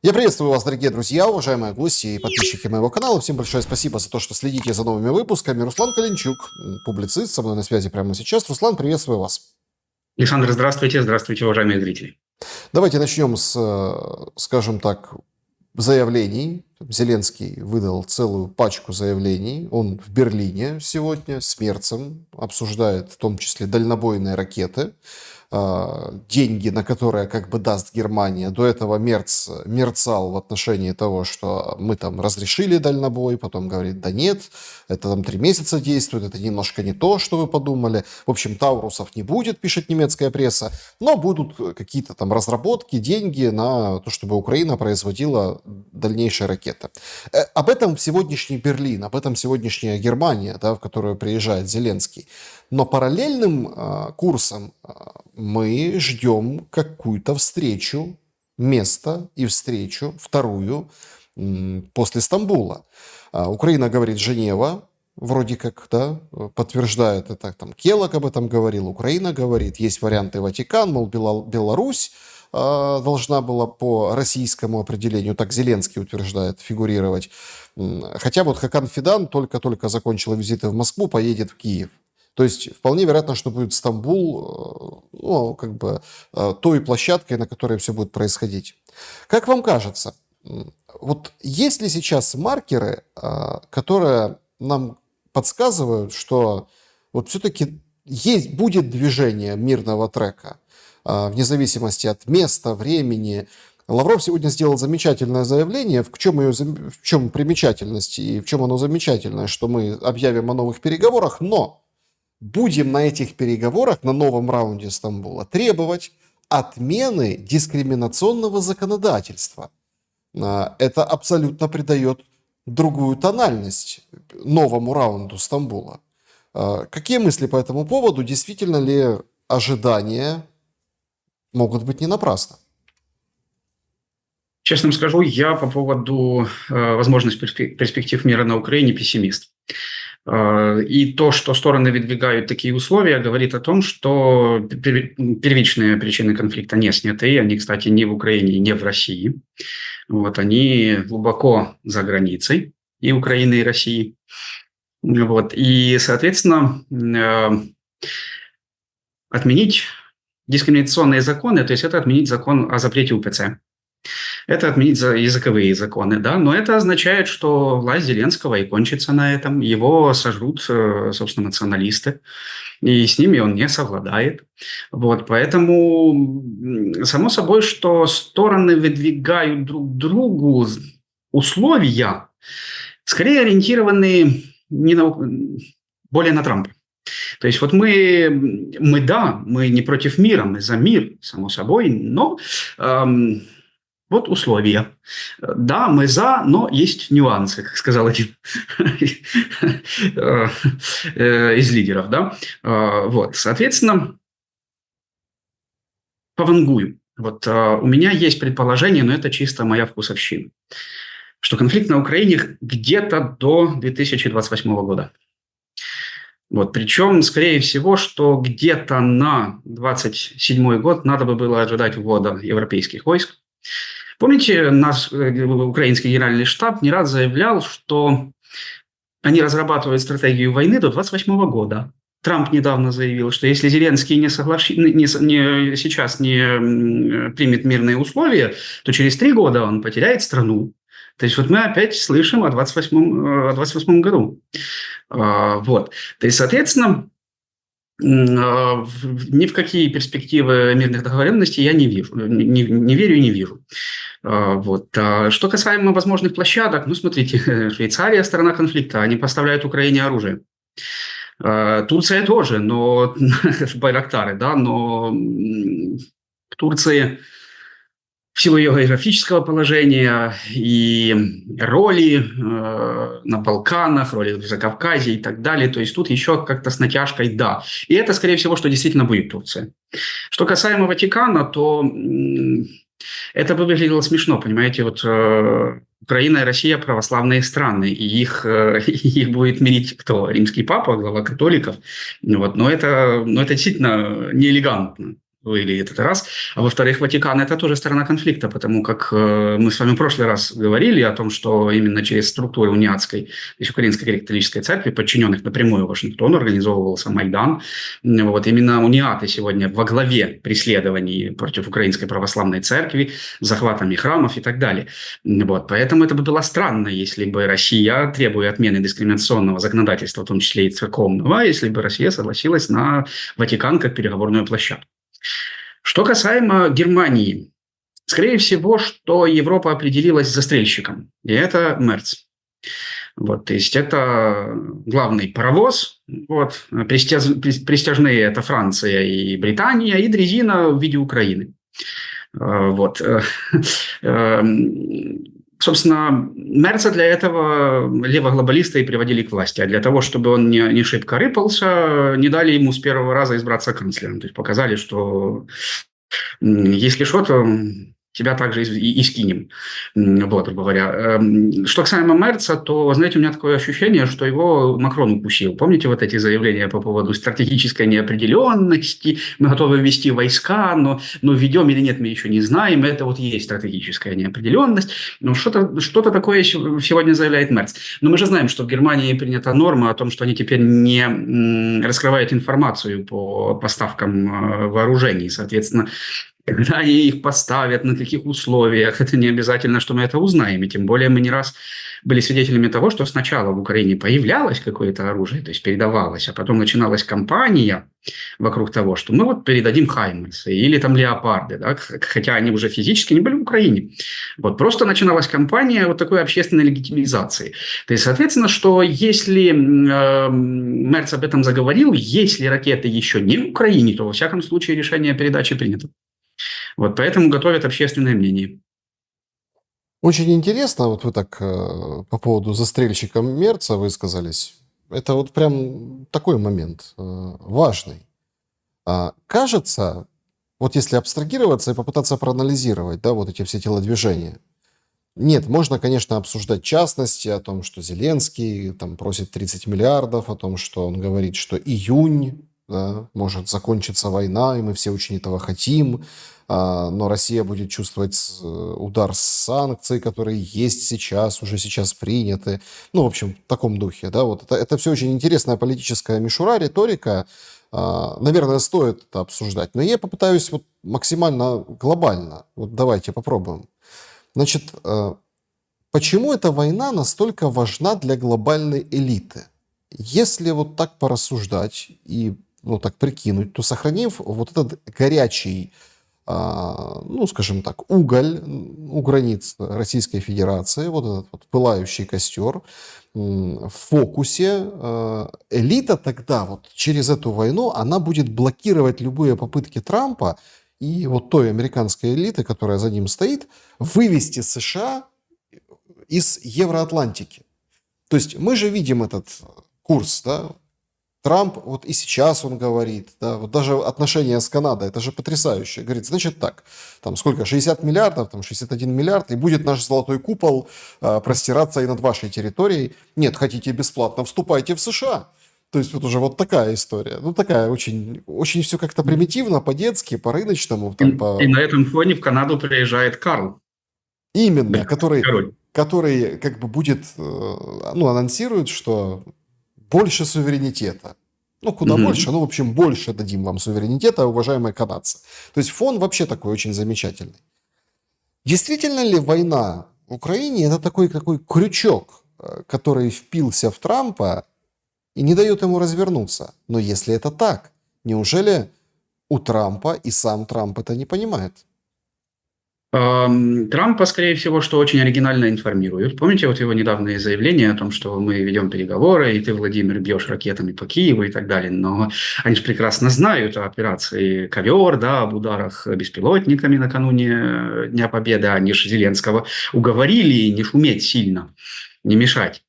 Я приветствую вас, дорогие друзья, уважаемые гости и подписчики моего канала. Всем большое спасибо за то, что следите за новыми выпусками. Руслан Калинчук, публицист, со мной на связи прямо сейчас. Руслан, приветствую вас. Александр, здравствуйте. Здравствуйте, уважаемые зрители. Давайте начнем с, скажем так, заявлений. Зеленский выдал целую пачку заявлений. Он в Берлине сегодня с Мерцем обсуждает в том числе дальнобойные ракеты, деньги, на которые как бы даст Германия. До этого Мерц мерцал в отношении того, что мы там разрешили дальнобой, потом говорит, да нет, это там 3 месяца действует, это немножко не то, что вы подумали. В общем, Таурусов не будет, пишет немецкая пресса, но будут какие-то там разработки, деньги на то, чтобы Украина производила дальнейшие ракеты. Об этом сегодняшний Берлин, об этом сегодняшняя Германия, да, в которую приезжает Зеленский. Но параллельным курсом мы ждем какую-то встречу, место и встречу, вторую, после Стамбула. Украина говорит Женева, вроде как, да, подтверждает это, там Келлог об этом говорил, Украина говорит, есть варианты Ватикан, мол, Беларусь должна была по российскому определению, так Зеленский утверждает, фигурировать. Хотя вот Хакан Фидан только-только закончил визиты в Москву, поедет в Киев. То есть вполне вероятно, что будет Стамбул, ну, как бы той площадкой, на которой все будет происходить. Как вам кажется, вот есть ли сейчас маркеры, которые нам подсказывают, что вот все-таки будет движение мирного трека, вне зависимости от места, времени? Лавров сегодня сделал замечательное заявление. В чем примечательность и в чем оно замечательное, что мы объявим о новых переговорах, но будем на этих переговорах, на новом раунде Стамбула, требовать отмены дискриминационного законодательства. Это абсолютно придает другую тональность новому раунду Стамбула. Какие мысли по этому поводу? Действительно ли ожидания могут быть не напрасно? Честно вам скажу, я по поводу возможных перспектив мира на Украине пессимист. И то, что стороны выдвигают такие условия, говорит о том, что первичные причины конфликта не сняты. Они, кстати, не в Украине, не в России. Вот, они глубоко за границей и Украины, и России. Вот, и, соответственно, отменить дискриминационные законы, то есть это отменить закон о запрете УПЦ. Это отменить языковые законы, да, но это означает, что власть Зеленского и кончится на этом, его сожрут, собственно, националисты, и с ними он не совладает. Вот, поэтому, само собой, что стороны выдвигают друг другу условия, скорее ориентированы более на Трампа. То есть вот мы не против мира, мы за мир, само собой, но... Вот условия. Да, мы за, но есть нюансы, как сказал один из лидеров. Да? Вот, соответственно, повангую. Вот у меня есть предположение, но это чисто моя вкусовщина, что конфликт на Украине где-то до 2028 года. Вот, причем, скорее всего, что где-то на 27 год надо бы было ожидать ввода европейских войск. Помните, наш украинский генеральный штаб не раз заявлял, что они разрабатывают стратегию войны до 2028 года. Трамп недавно заявил, что если Зеленский сейчас не примет мирные условия, то через 3 года он потеряет страну. То есть вот мы опять слышим о 28 году. Вот. То есть, соответственно, ни в какие перспективы мирных договоренностей я не вижу, не верю и не вижу. Вот. Что касаемо возможных площадок, ну, смотрите, Швейцария – страна конфликта, они поставляют Украине оружие. Турция тоже, но байрактары, да, но в Турции в силу ее географического положения и роли на Балканах, роли в Закавказье и так далее. То есть тут еще как-то с натяжкой «да». И это, скорее всего, что действительно будет Турция. Что касаемо Ватикана, то это бы выглядело смешно, понимаете, вот Украина и Россия православные страны, и их будет мирить кто? Римский папа, глава католиков. Вот. Но это действительно неэлегантно. выглядит, это раз. А во-вторых, Ватикан – это тоже сторона конфликта, потому как мы с вами в прошлый раз говорили о том, что именно через структуры униатской, то есть Украинской греко-католической церкви, подчиненных напрямую Вашингтону, организовывался Майдан. Вот именно униаты сегодня во главе преследований против Украинской православной церкви, захватами храмов и так далее. Вот. Поэтому это бы было странно, если бы Россия, требуя отмены дискриминационного законодательства, в том числе и церковного, если бы Россия согласилась на Ватикан как переговорную площадку. Что касаемо Германии, скорее всего, что Европа определилась с застрельщиком, и это Мерц. Вот, то есть это главный паровоз, вот, пристяжные – это Франция и Британия, и дрезина в виде Украины. Вот. Собственно, Мерца для этого левоглобалисты и приводили к власти. А для того, чтобы он не шибко рыпался, не дали ему с первого раза избраться канцлером. То есть показали, что если что, то тебя также и скинем, вот, грубо говоря. Что касаемо Мерца, то, знаете, у меня такое ощущение, что его Макрон укусил. Помните вот эти заявления по поводу стратегической неопределенности, мы готовы ввести войска, но введем или нет, мы еще не знаем. Это вот и есть стратегическая неопределенность. Но что-то такое сегодня заявляет Мерц. Но мы же знаем, что в Германии принята норма о том, что они теперь не раскрывают информацию по поставкам вооружений. Соответственно, когда они их поставят, на каких условиях, это не обязательно, что мы это узнаем. И тем более мы не раз были свидетелями того, что сначала в Украине появлялось какое-то оружие, то есть передавалось, а потом начиналась кампания вокруг того, что мы вот передадим «Хаймерсы» или там «Леопарды», да, хотя они уже физически не были в Украине. Вот просто начиналась кампания вот такой общественной легитимизации. То есть, соответственно, что если Мерц об этом заговорил, если ракеты еще не в Украине, то во всяком случае решение о передаче принято. Вот поэтому готовят общественное мнение. Очень интересно, вот вы так по поводу застрельщика Мерца высказались. Это вот прям такой момент важный. Кажется, вот если абстрагироваться и попытаться проанализировать, да, вот эти все телодвижения. Нет, можно, конечно, обсуждать частности о том, что Зеленский там просит 30 миллиардов, о том, что он говорит, что июнь, да, может закончиться война, и мы все очень этого хотим, но Россия будет чувствовать удар санкций, которые есть сейчас, уже сейчас приняты. Ну, в общем, в таком духе. Да, вот это все очень интересная политическая мишура, риторика. Наверное, стоит это обсуждать. Но я попытаюсь вот максимально глобально. Вот давайте попробуем. Значит, почему эта война настолько важна для глобальной элиты? Если вот так порассуждать и так прикинуть, то сохранив вот этот горячий, скажем так, уголь у границ Российской Федерации, вот этот вот пылающий костер в фокусе, элита тогда вот через эту войну, она будет блокировать любые попытки Трампа и вот той американской элиты, которая за ним стоит, вывести США из Евроатлантики. То есть мы же видим этот курс, да, Трамп, вот и сейчас он говорит, да, вот даже отношения с Канадой, это же потрясающе. Говорит, значит так, там сколько, 60 миллиардов, там 61 миллиард, и будет наш золотой купол простираться и над вашей территорией. Нет, хотите бесплатно, вступайте в США. То есть вот уже вот такая история. Ну, такая очень, очень все как-то примитивно, по-детски, по-рыночному. И на этом фоне в Канаду приезжает Карл. Именно, который как бы будет, анонсирует, что больше суверенитета. Куда больше? В общем, больше дадим вам суверенитета, уважаемые канадцы. То есть фон вообще такой очень замечательный. Действительно ли война в Украине – это такой крючок, который впился в Трампа и не дает ему развернуться? Но если это так, неужели у Трампа и сам Трамп это не понимает? Трампа, скорее всего, что очень оригинально информируют. Помните вот его недавние заявления о том, что мы ведем переговоры, и ты, Владимир, бьешь ракетами по Киеву и так далее. Но они же прекрасно знают о операции «Ковер», да, об ударах беспилотниками накануне Дня Победы. Они же Зеленского уговорили не шуметь сильно, не мешать.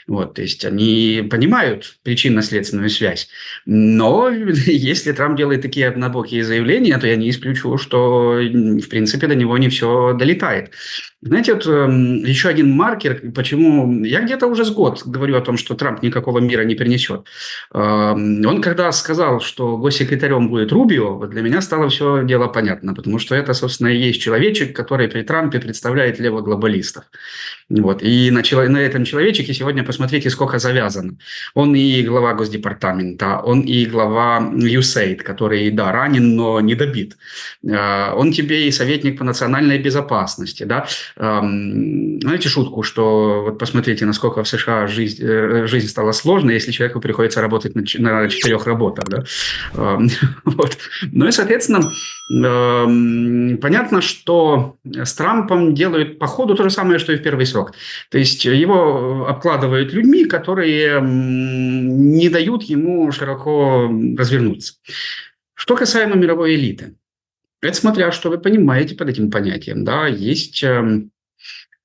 Вот, то есть они понимают причинно-следственную связь. Но если Трамп делает такие однобокие заявления, то я не исключу, что, в принципе, до него не все долетает. Знаете, вот еще один маркер, почему я где-то уже с год говорю о том, что Трамп никакого мира не принесет. Он когда сказал, что госсекретарем будет Рубио, вот для меня стало все дело понятно, потому что это, собственно, и есть человечек, который при Трампе представляет левоглобалистов. Вот. И на этом человечке сегодня посмотрите, сколько завязано. Он и глава Госдепартамента, он и глава USAID, который, да, ранен, но не добит. Он тебе и советник по национальной безопасности. Да? Знаете шутку, что вот посмотрите, насколько в США жизнь стала сложной, если человеку приходится работать на 4 работах. Да? Вот. Ну и, соответственно, понятно, что с Трампом делают по ходу то же самое, что и в первый срок. То есть его обкладывают людьми, которые не дают ему широко развернуться. Что касаемо мировой элиты. Это смотря, что вы понимаете под этим понятием. Да? Есть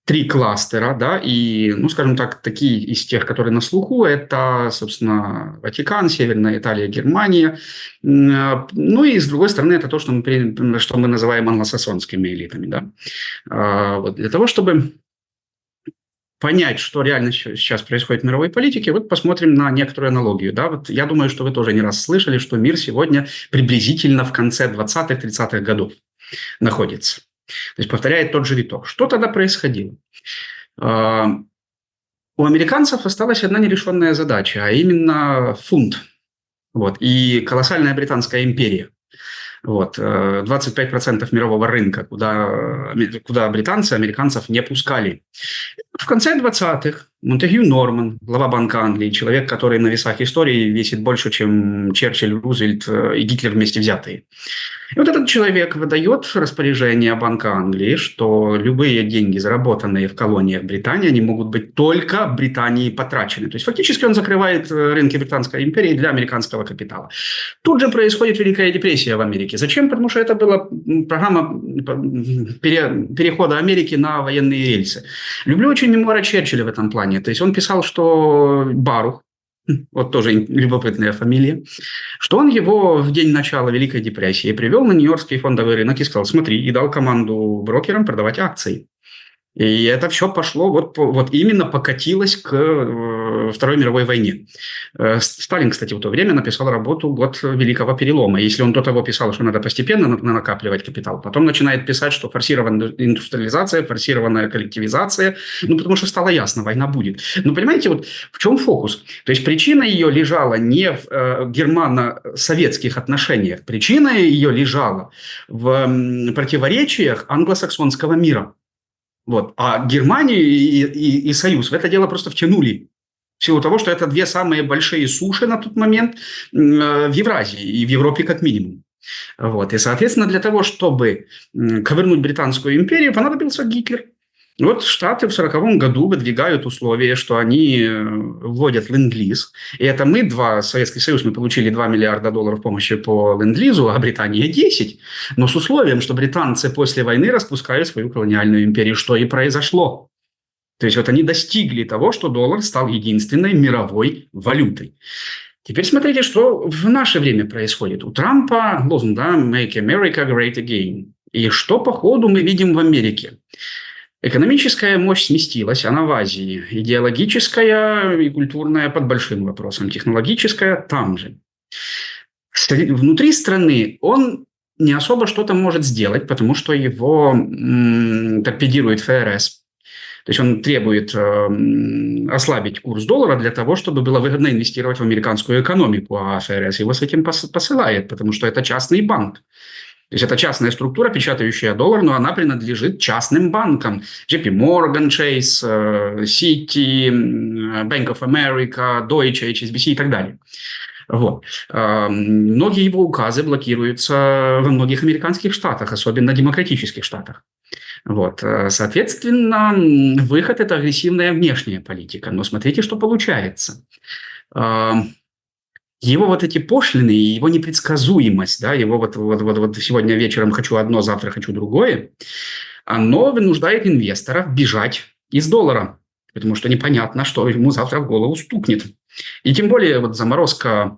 3 кластера, да, и, ну, скажем так, такие из тех, которые на слуху, это, собственно, Ватикан, Северная Италия, Германия. Ну, и, с другой стороны, это то, что мы называем англосаксонскими элитами, да. Вот для того, чтобы понять, что реально сейчас происходит в мировой политике, вот посмотрим на некоторую аналогию. Да? Вот я думаю, что вы тоже не раз слышали, что мир сегодня приблизительно в конце 20-х, 30-х годов находится. То есть повторяет тот же виток. Что тогда происходило? У американцев осталась одна нерешенная задача, а именно фунт. Вот, и колоссальная Британская империя. Вот, 25% мирового рынка, куда британцы американцев не пускали. В конце 20-х Монтегю Норман, глава Банка Англии, человек, который на весах истории весит больше, чем Черчилль, Рузвельт и Гитлер вместе взятые. И вот этот человек выдает распоряжение Банка Англии, что любые деньги, заработанные в колониях Британии, они могут быть только в Британии потрачены. То есть фактически он закрывает рынки Британской империи для американского капитала. Тут же происходит Великая депрессия в Америке. Зачем? Потому что это была программа перехода Америки на военные рельсы. Люблю очень мемуары Черчилля в этом плане. То есть он писал, что Барух, вот тоже любопытная фамилия, что он его в день начала Великой депрессии привел на Нью-Йоркский фондовый рынок и сказал: смотри, и дал команду брокерам продавать акции. И это все пошло, вот именно покатилось к Второй мировой войне. Сталин, кстати, в то время написал работу «Год Великого перелома». Если он до того писал, что надо постепенно накапливать капитал, потом начинает писать, что форсированная индустриализация, форсированная коллективизация, потому что стало ясно, война будет. Но понимаете, вот в чем фокус? То есть причина ее лежала не в германо-советских отношениях, причина ее лежала в противоречиях англосаксонского мира. Вот. А Германию и Союз в это дело просто втянули. В силу того, что это 2 самые большие суши на тот момент в Евразии и в Европе как минимум. Вот. И, соответственно, для того, чтобы ковырнуть Британскую империю, понадобился Гитлер. Вот Штаты в 1940 году выдвигают условия, что они вводят ленд-лиз. И это мы, Советский Союз, мы получили $2 миллиарда помощи по ленд-лизу, а Британия 10. Но с условием, что британцы после войны распускают свою колониальную империю, что и произошло. То есть вот они достигли того, что доллар стал единственной мировой валютой. Теперь смотрите, что в наше время происходит. У Трампа лозунг, да, «Make America Great Again». И что по ходу мы видим в Америке? Экономическая мощь сместилась, она в Азии. Идеологическая и культурная под большим вопросом. Технологическая там же. Внутри страны он не особо что-то может сделать, потому что его торпедирует ФРС. То есть он требует ослабить курс доллара для того, чтобы было выгодно инвестировать в американскую экономику, а ФРС его с этим посылает, потому что это частный банк. То есть это частная структура, печатающая доллар, но она принадлежит частным банкам. JP Morgan, Chase, Citi, Bank of America, Deutsche, HSBC и так далее. Вот. Многие его указы блокируются во многих американских штатах, особенно демократических штатах. Вот. Соответственно, выход – это агрессивная внешняя политика. Но смотрите, что получается. Его вот эти пошлины, его непредсказуемость, да, его вот сегодня вечером хочу одно, завтра хочу другое, оно вынуждает инвесторов бежать из доллара. потому что непонятно, что ему завтра в голову стукнет. И тем более вот заморозка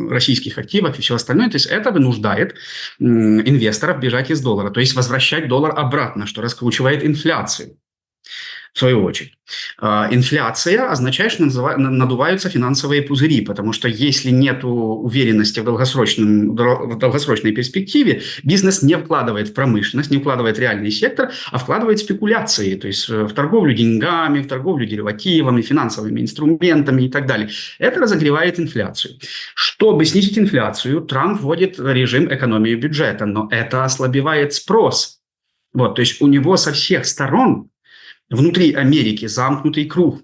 российских активов и все остальное, то есть это вынуждает инвесторов бежать из доллара, то есть возвращать доллар обратно, что раскручивает инфляцию. В свою очередь. Инфляция означает, что надуваются финансовые пузыри, потому что если нет уверенности в долгосрочной перспективе, бизнес не вкладывает в промышленность, не вкладывает в реальный сектор, а вкладывает в спекуляции, то есть в торговлю деньгами, в торговлю деривативами, финансовыми инструментами и так далее. Это разогревает инфляцию. Чтобы снизить инфляцию, Трамп вводит режим экономии бюджета, но это ослабевает спрос. Вот, то есть у него со всех сторон внутри Америки замкнутый круг.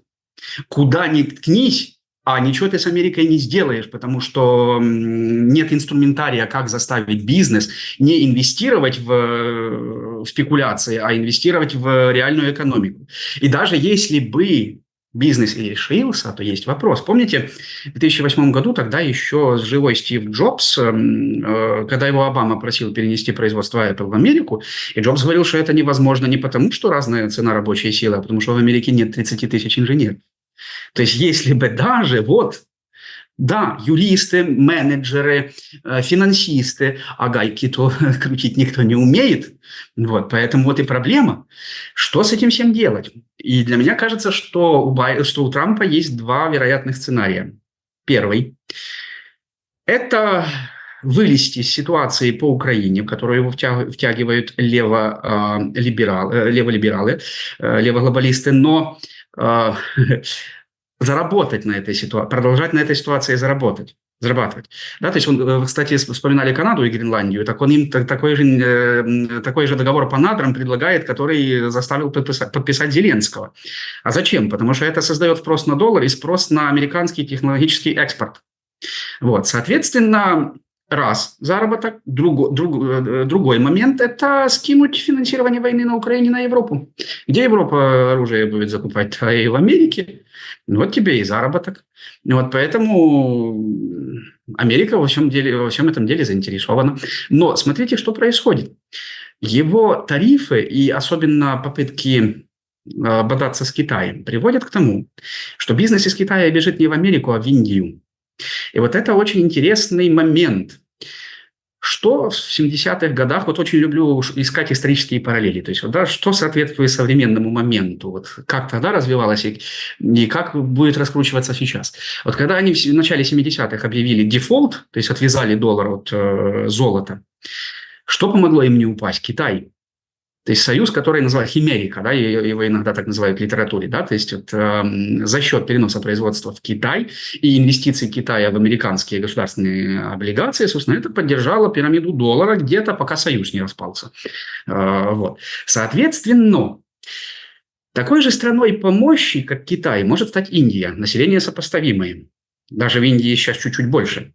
Куда ни ткнись, а ничего ты с Америкой не сделаешь, потому что нет инструментария, как заставить бизнес не инвестировать в спекуляции, а инвестировать в реальную экономику. И даже если бы бизнес и решился, то есть вопрос. Помните, в 2008 году тогда еще живой Стив Джобс, когда его Обама просил перенести производство Apple в Америку, и Джобс говорил, что это невозможно не потому, что разная цена рабочей силы, а потому что в Америке нет 30 тысяч инженеров. То есть если бы даже да, юристы, менеджеры, финансисты, а гайки-то крутить никто не умеет. Вот, поэтому вот и проблема. Что с этим всем делать? И для меня кажется, что у Трампа есть два вероятных сценария. Первый – это вылезти из ситуации по Украине, в которую его втягивают леволибералы, левоглобалисты, но заработать на этой ситуации, продолжать на этой ситуации зарабатывать. Да, то есть, кстати, вспоминали Канаду и Гренландию, так он им такой же договор по надрам предлагает, который заставил подписать Зеленского. А зачем? Потому что это создает спрос на доллар и спрос на американский технологический экспорт. Вот, соответственно, раз заработок, другой момент – это скинуть финансирование войны на Украине на Европу. Где Европа оружие будет закупать? А и в Америке. Вот тебе и заработок. Вот поэтому Америка во всем этом деле заинтересована. Но смотрите, что происходит. Его тарифы и особенно попытки бодаться с Китаем приводят к тому, что бизнес из Китая бежит не в Америку, а в Индию. И вот это очень интересный момент. Что в 70-х годах, вот очень люблю искать исторические параллели, то есть вот, да, что соответствует современному моменту, вот как тогда развивалось и как будет раскручиваться сейчас. Вот когда они в начале 70-х объявили дефолт, то есть отвязали доллар от золота, что помогло им не упасть? Китай. То есть союз, который называют химерика, да, его иногда так называют в литературе, да, то есть вот, за счет переноса производства в Китай и инвестиций Китая в американские государственные облигации, собственно, это поддержало пирамиду доллара где-то, пока союз не распался. Вот. Соответственно, такой же страной по мощи, как Китай, может стать Индия, население сопоставимое. Даже в Индии сейчас чуть-чуть больше.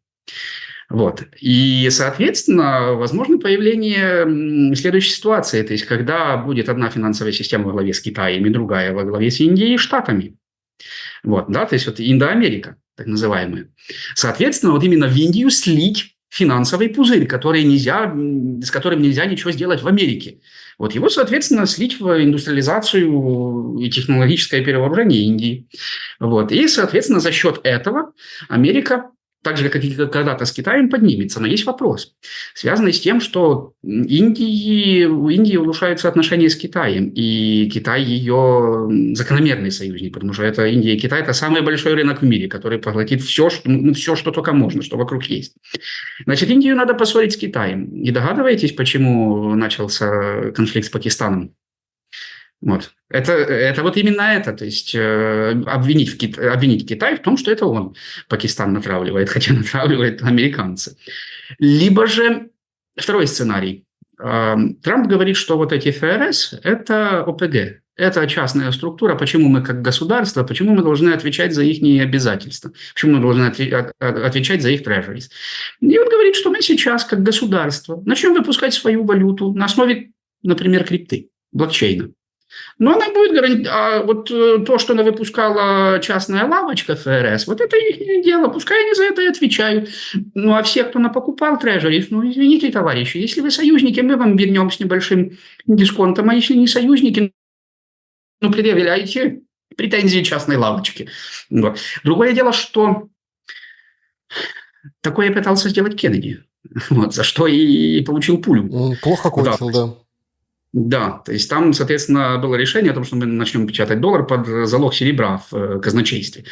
Вот. И, соответственно, возможно появление следующей ситуации, то есть когда будет одна финансовая система во главе с Китаем и другая во главе с Индией и Штатами. Вот, да, то есть вот Индоамерика, так называемая. Соответственно, вот именно в Индию слить финансовый пузырь, с которым нельзя ничего сделать в Америке. Вот его, соответственно, слить в индустриализацию и технологическое перевооружение Индии. Вот. И, соответственно, за счет этого Америка, так же, как и когда-то с Китаем, поднимется. Но есть вопрос, связанный с тем, что у Индии улучшаются отношения с Китаем, и Китай ее закономерный союзник, потому что это Индия и Китай – это самый большой рынок в мире, который поглотит все, что только можно, что вокруг есть. Значит, Индию надо поссорить с Китаем. И догадываетесь, почему начался конфликт с Пакистаном? Вот. Это вот именно это, то есть обвинить Китай в том, что это он Пакистан натравливает, хотя натравливают американцы. Либо же второй сценарий. Трамп говорит, что вот эти ФРС – это ОПГ, это частная структура, почему мы как государство, почему мы должны отвечать за их обязательства, почему мы должны отвечать за их трежерис. И он говорит, что мы сейчас как государство начнем выпускать свою валюту на основе, например, крипты, блокчейна. Но она будет гарантировать, а вот то, что она выпускала частная лавочка ФРС, вот это их дело, пускай они за это и отвечают. Ну, а все, кто напокупал трежерис, ну, извините, товарищи, если вы союзники, мы вам вернем с небольшим дисконтом, а если не союзники, Ну, предъявляйте претензии частной лавочки. Вот. Другое дело, что такое пытался сделать Кеннеди, вот, за что и получил пулю. Плохо Да, кончил, да. да, то есть там, соответственно, было решение о том, что мы начнем печатать доллар под залог серебра в казначействе.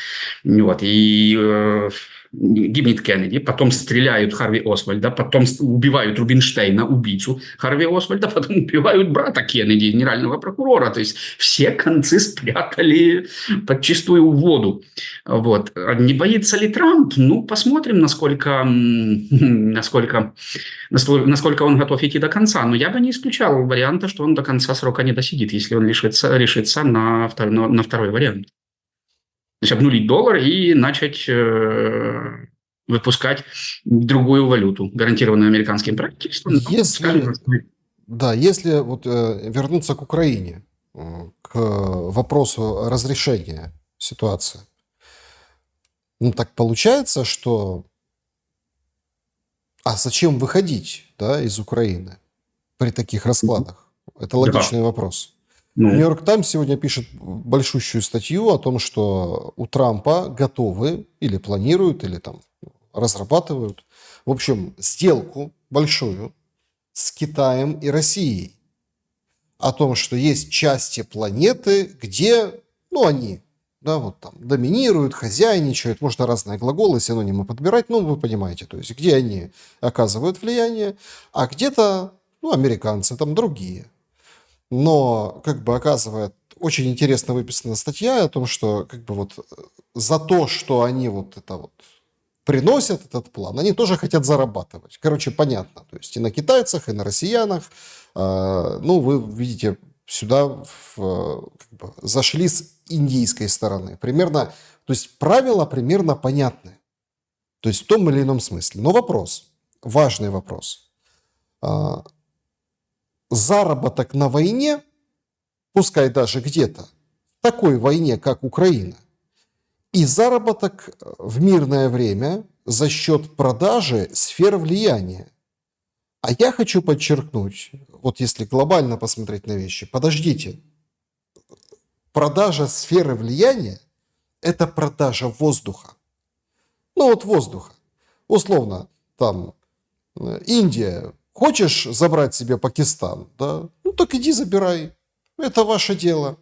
Вот. И гибнет Кеннеди, потом стреляют Харви Освальда, потом убивают Рубинштейна, убийцу Харви Освальда, потом убивают брата Кеннеди, генерального прокурора. То есть все концы спрятали подчистую в воду. Вот. Не боится ли Трамп? Ну, посмотрим, насколько он готов идти до конца. Но я бы не исключал варианта, что он до конца срока не досидит, если он решится на второй вариант. То есть обнулить доллар и начать выпускать другую валюту, гарантированную американским правительством. Если, да, если вот вернуться к Украине, к вопросу разрешения ситуации, ну так получается, что а зачем выходить, да, из Украины при таких раскладах? Это логичный вопрос. Ну, Нью-Йорк Таймс сегодня пишет большущую статью о том, что у Трампа готовы или планируют, или там разрабатывают, в общем, сделку большую с Китаем и Россией. О том, что есть части планеты, где, ну, они, да, вот там доминируют, хозяйничают, можно разные глаголы, синонимы подбирать, ну, вы понимаете, то есть где они оказывают влияние, а где-то, ну, американцы там другие. Но, как бы, оказывает, очень интересно выписана статья о том, что, как бы, вот за то, что они вот это вот приносят этот план, они тоже хотят зарабатывать. Короче, понятно. То есть и на китайцах, и на россиянах. Ну, вы видите, сюда как бы, зашли с индийской стороны. Примерно, то есть правила примерно понятны. То есть в том или ином смысле. Но вопрос, важный вопрос. Заработок на войне, пускай даже где-то, в такой войне, как Украина, и заработок в мирное время за счет продажи сфер влияния. А я хочу подчеркнуть, вот если глобально посмотреть на вещи, подождите, продажа сферы влияния – это продажа воздуха. Ну вот воздуха. Условно, там, Индия, хочешь забрать себе Пакистан, да? Ну так иди забирай, это ваше дело.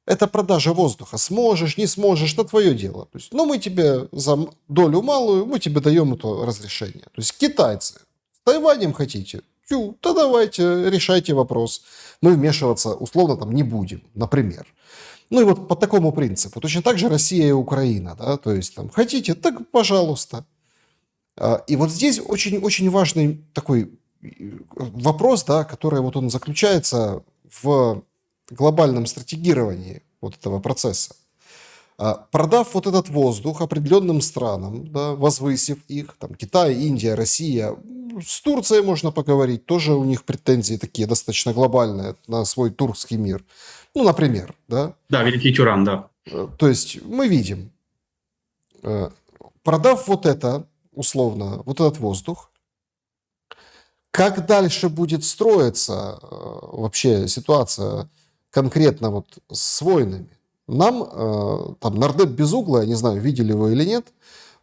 Это продажа воздуха. Сможешь, не сможешь, это твое дело. То есть, ну, мы тебе за долю малую, мы тебе даем это разрешение. То есть китайцы, с Тайванем хотите? Тю, да давайте, решайте вопрос. Мы вмешиваться условно там не будем, например. Ну и вот по такому принципу. Точно так же Россия и Украина. Да? То есть там хотите, так пожалуйста. И вот здесь очень важный такой вопрос, да, который вот он заключается в глобальном стратегировании вот этого процесса. Продав вот этот воздух определенным странам, да, возвысив их, там Китай, Индия, Россия, с Турцией можно поговорить, тоже у них претензии такие достаточно глобальные на свой турецкий мир. Ну, например, да. Да, Великий Тюран, да. То есть мы видим, продав вот это, условно, вот этот воздух, как дальше будет строиться вообще ситуация конкретно вот с войнами? Нам, там, нардеп без угла, я не знаю, видели вы или нет,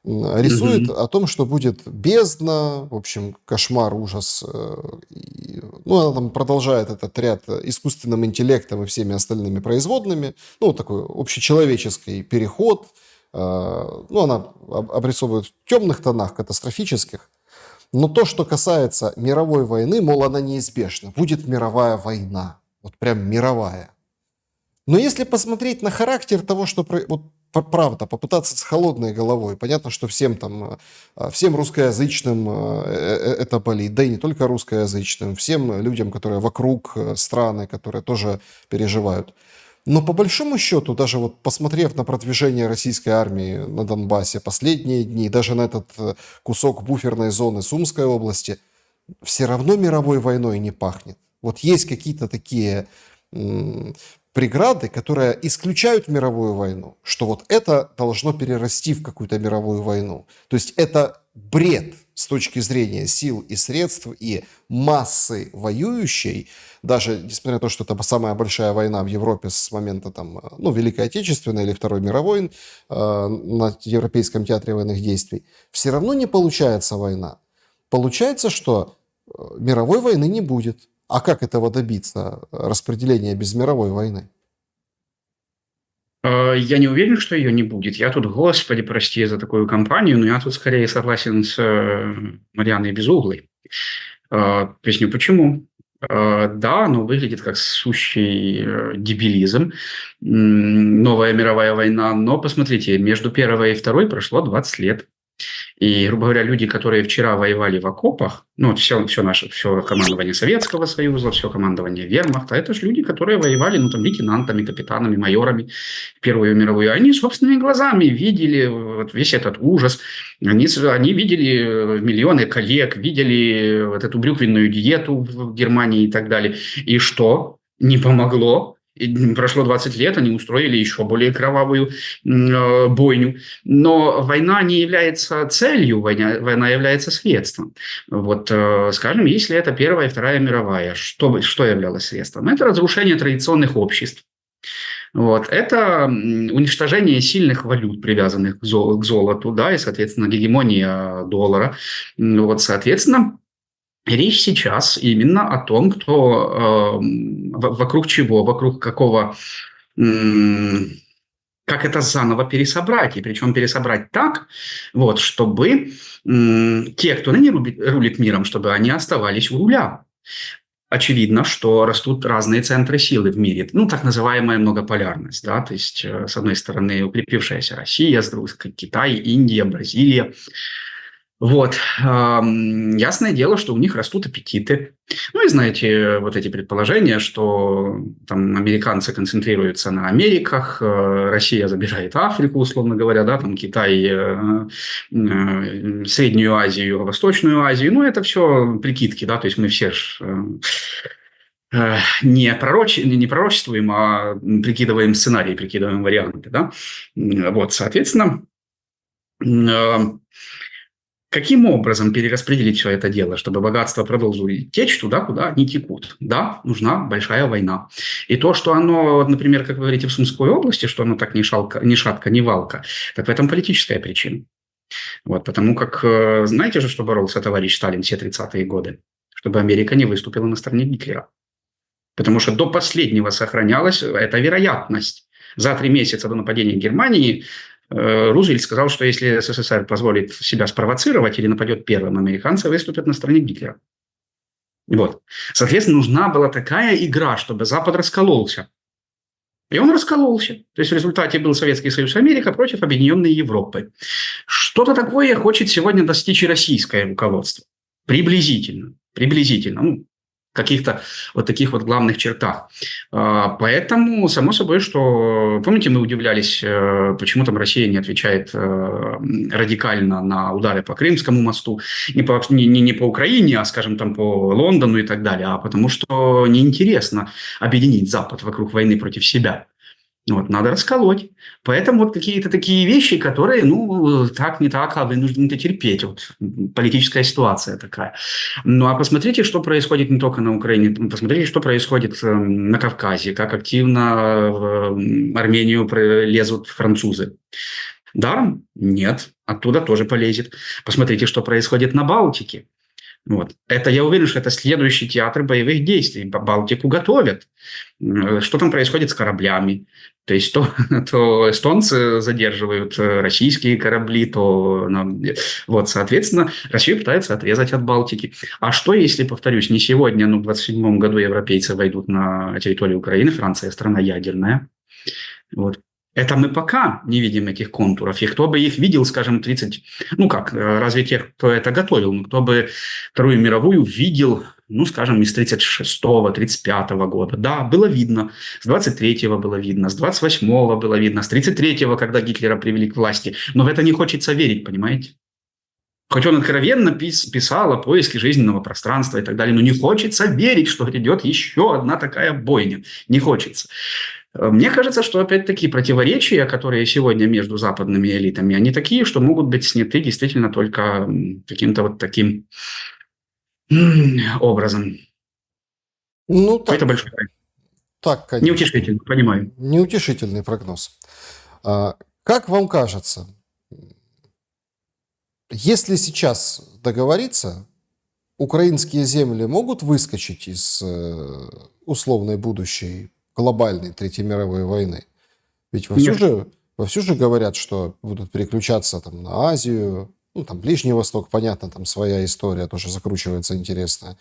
рисует о том, что будет бездна, в общем, кошмар, ужас. Ну, она там продолжает этот ряд искусственным интеллектом и всеми остальными производными. Ну, такой общечеловеческий переход. Ну, она обрисовывает в темных тонах, катастрофических. Но то, что касается мировой войны, мол, она неизбежна. Будет мировая война. Вот прям мировая. Но если посмотреть на характер того, что... Вот, правда, попытаться с холодной головой. Понятно, что всем русскоязычным это болит. Да и не только русскоязычным. Всем людям, которые вокруг страны, которые тоже переживают. Но по большому счету, даже вот посмотрев на продвижение российской армии на Донбассе последние дни, даже на этот кусок буферной зоны Сумской области, все равно мировой войной не пахнет. Вот есть какие-то такие преграды, которые исключают мировую войну, что вот это должно перерасти в какую-то мировую войну. То есть это бред с точки зрения сил и средств и массы воюющей, даже несмотря на то, что это самая большая война в Европе с момента там, ну, Великой Отечественной или Второй мировой на Европейском театре военных действий, все равно не получается война. Получается, что мировой войны не будет. А как этого добиться, распределения без мировой войны? Я не уверен, что ее не будет. Я тут, господи, прости за такую компанию, но я тут скорее согласен с Марианной Безуглой. Поясню почему. Да, оно выглядит как сущий дебилизм, новая мировая война, но посмотрите, между первой и второй прошло 20 лет. И, грубо говоря, люди, которые вчера воевали в окопах, ну, все командование Советского Союза, все командование Вермахта, это же люди, которые воевали, ну, там, лейтенантами, капитанами, майорами в Первую мировую. Они собственными глазами видели вот весь этот ужас. Они видели миллионы коллег, видели вот эту брюквенную диету в Германии и так далее. И что? Не помогло. И прошло 20 лет, они устроили еще более кровавую бойню. Но война не является целью, война является средством. Вот, скажем, если это Первая и Вторая мировая, что являлось средством? Это разрушение традиционных обществ. Вот. Это уничтожение сильных валют, привязанных к золоту, да, и, соответственно, гегемония доллара. Вот, соответственно, речь сейчас именно о том, кто вокруг чего, вокруг какого, как это заново пересобрать, и причем пересобрать так, вот, чтобы те, кто ныне рулит миром, чтобы они оставались у руля. Очевидно, что растут разные центры силы в мире, ну, так называемая многополярность, да, то есть, с одной стороны, укрепившаяся Россия, с другой стороны, Китай, Индия, Бразилия. Вот. Ясное дело, что у них растут аппетиты. Ну, и знаете, вот эти предположения, что там американцы концентрируются на Америках, Россия забирает Африку, условно говоря, да, там Китай, Среднюю Азию, Восточную Азию. Ну, это все прикидки, да, то есть мы все не пророчествуем, а прикидываем сценарии, прикидываем варианты, да. Вот, соответственно, каким образом перераспределить все это дело, чтобы богатства продолжили течь туда, куда они текут? Да, нужна большая война. И то, что оно, например, как вы говорите, в Сумской области, что оно так ни шатка, ни валка, так в этом политическая причина. Вот, потому как, знаете же, что боролся товарищ Сталин все 30-е годы? Чтобы Америка не выступила на стороне Гитлера. Потому что до последнего сохранялась эта вероятность. За 3 месяца до нападения Германии Рузвельт сказал, что если СССР позволит себя спровоцировать или нападет первым, американцы выступят на стороне Гитлера. Вот. Соответственно, нужна была такая игра, чтобы Запад раскололся. И он раскололся. То есть в результате был Советский Союз и Америка против объединенной Европы. Что-то такое хочет сегодня достичь и российское руководство. Приблизительно. Ну, каких-то вот таких вот главных чертах. Поэтому, само собой, что... Помните, мы удивлялись, почему там Россия не отвечает радикально на удары по Крымскому мосту, не по Украине, а, скажем, там по Лондону и так далее, а потому что неинтересно объединить Запад вокруг войны против себя. Вот, надо расколоть. Поэтому вот какие-то такие вещи, которые, ну, так, не так, а вынуждены терпеть. Вот политическая ситуация такая. Ну, а посмотрите, что происходит не только на Украине. Посмотрите, что происходит на Кавказе, как активно в Армению лезут французы. Даром? Нет. Оттуда тоже полезет. Посмотрите, что происходит на Балтике. Вот. Это, я уверен, что это следующий театр боевых действий. Балтику готовят. Что там происходит с кораблями? То есть то эстонцы задерживают российские корабли, вот, соответственно, Россию пытаются отрезать от Балтики. А что, если, повторюсь, не сегодня, но в 27 году европейцы войдут на территорию Украины, Франция страна ядерная. Вот. Это мы пока не видим этих контуров. И кто бы их видел, скажем, 30... Ну как, разве тех, кто это готовил? Ну, кто бы Вторую мировую видел, ну, скажем, из 36-го, 35-го года. Да, было видно. С 23-го было видно, с 28-го было видно, с 33-го, когда Гитлера привели к власти. Но в это не хочется верить, понимаете? Хоть он откровенно писал о поиске жизненного пространства и так далее, но не хочется верить, что грядет еще одна такая бойня. Не хочется. Мне кажется, что опять-таки противоречия, которые сегодня между западными элитами, они такие, что могут быть сняты действительно только каким-то вот таким образом. Ну, Какой-то большой так, конечно. неутешительно, понимаю. Неутешительный прогноз. А, Как вам кажется, если сейчас договориться, украинские земли могут выскочить из условной будущей глобальной Третьей мировой войны? Ведь Нет. вовсю же говорят, что будут переключаться там, на Азию, ну, там Ближний Восток, понятно, там своя история тоже закручивается интересная.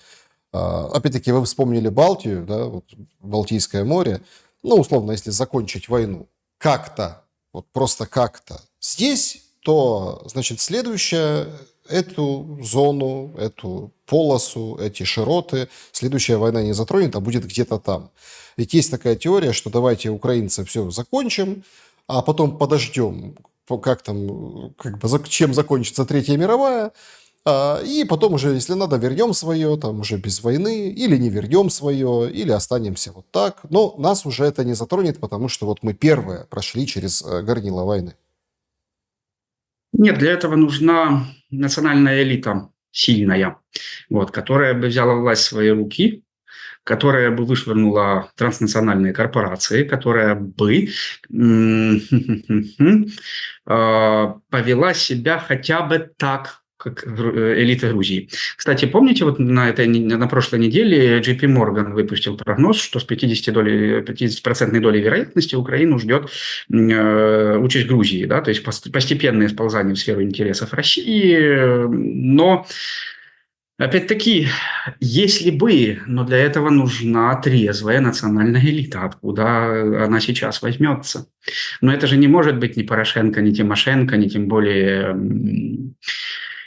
Опять-таки, вы вспомнили Балтию, да, вот Балтийское море. Ну, условно, если закончить войну как-то, вот просто как-то здесь, то, значит, следующее эту зону, эту полосу, эти широты, следующая война не затронет, а будет где-то там. Ведь есть такая теория, что давайте украинцы все закончим, а потом подождем, как там, как бы, чем закончится Третья мировая, и потом уже, если надо, вернем свое, там уже без войны, или не вернем свое, или останемся вот так. Но нас уже это не затронет, потому что вот мы первые прошли через горнило войны. Нет, для этого нужна национальная элита сильная, вот, которая бы взяла власть в свои руки, которая бы вышвырнула транснациональные корпорации, которая бы повела себя хотя бы так, как элита Грузии. Кстати, помните, вот на прошлой неделе JP Morgan выпустил прогноз, что с 50% долей вероятности Украину ждет участь Грузии, да, то есть постепенное сползание в сферу интересов России, но опять-таки, если бы, но для этого нужна трезвая национальная элита, откуда она сейчас возьмется. Но это же не может быть ни Порошенко, ни Тимошенко, ни тем более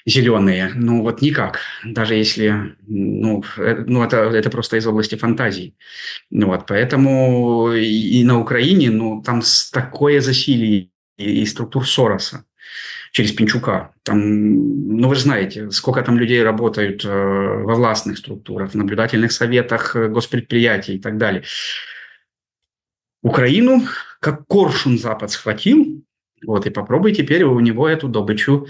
зеленые. Ну вот никак. Даже если, это просто из области фантазий. Вот, поэтому и на Украине, там такое засилие и структур Сороса через Пинчука. Там, вы же знаете, сколько там людей работают во властных структурах, в наблюдательных советах госпредприятий и так далее. Украину как коршун Запад схватил, вот, и попробуй теперь у него эту добычу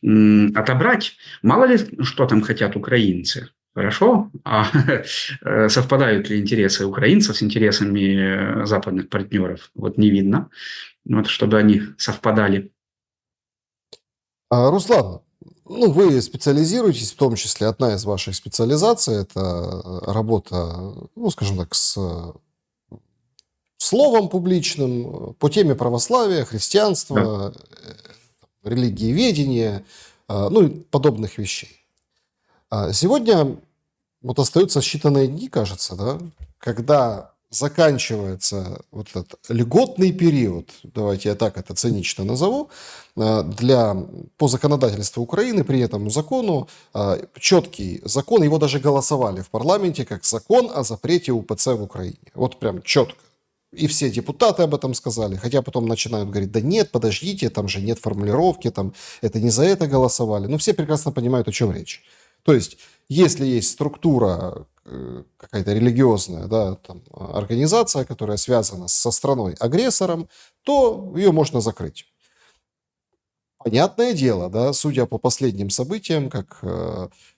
отобрать. Мало ли, что там хотят украинцы. Хорошо, а совпадают ли интересы украинцев с интересами западных партнеров? Вот не видно, вот, чтобы они совпадали. Руслан, ну, вы специализируетесь, в том числе одна из ваших специализаций – это работа, ну, скажем так, с словом публичным по теме православия, Да. христианства, религиеведения, ну и подобных вещей. Сегодня вот остаются считанные дни, кажется, да, когда заканчивается вот этот льготный период, давайте я так это цинично назову, по законодательству Украины, при этому закону, четкий закон, его даже голосовали в парламенте как закон о запрете УПЦ в Украине. Вот прям четко. И все депутаты об этом сказали, хотя потом начинают говорить, да нет, подождите, там же нет формулировки, там это не за это голосовали. Но все прекрасно понимают, о чем речь. То есть, если есть структура какая-то религиозная, да, там, организация, которая связана со страной-агрессором, то ее можно закрыть. Понятное дело, да, судя по последним событиям, как